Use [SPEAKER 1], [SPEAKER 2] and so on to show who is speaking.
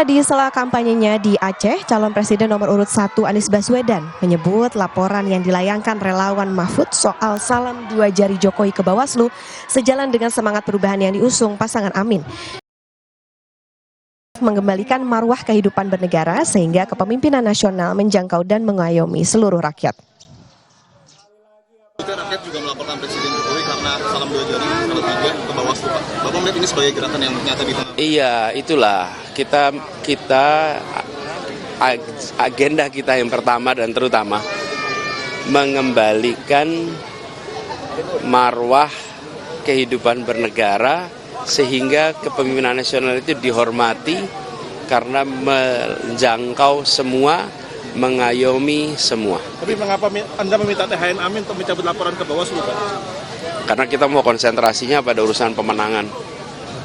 [SPEAKER 1] Di sela kampanyenya di Aceh, calon presiden nomor urut 1 Anies Baswedan menyebut laporan yang dilayangkan relawan Mahfud soal salam 2 jari Jokowi ke Bawaslu sejalan dengan semangat perubahan yang diusung pasangan Amin. Mengembalikan marwah kehidupan bernegara sehingga kepemimpinan nasional menjangkau dan mengayomi seluruh rakyat.
[SPEAKER 2] Rakyat juga melaporkan Presiden Jokowi karena salam 2 jari, salam 3 ke Bawaslu, Pak. Bapak melihat ini sebagai gerakan yang nyata di tengah.
[SPEAKER 3] Iya, itulah kita agenda kita yang pertama dan terutama mengembalikan marwah kehidupan bernegara sehingga kepemimpinan nasional itu dihormati karena menjangkau semua, mengayomi semua.
[SPEAKER 2] Tapi mengapa Anda meminta THN Amin untuk mencabut laporan ke Bawaslu, Pak?
[SPEAKER 3] Karena kita mau konsentrasinya pada urusan pemenangan.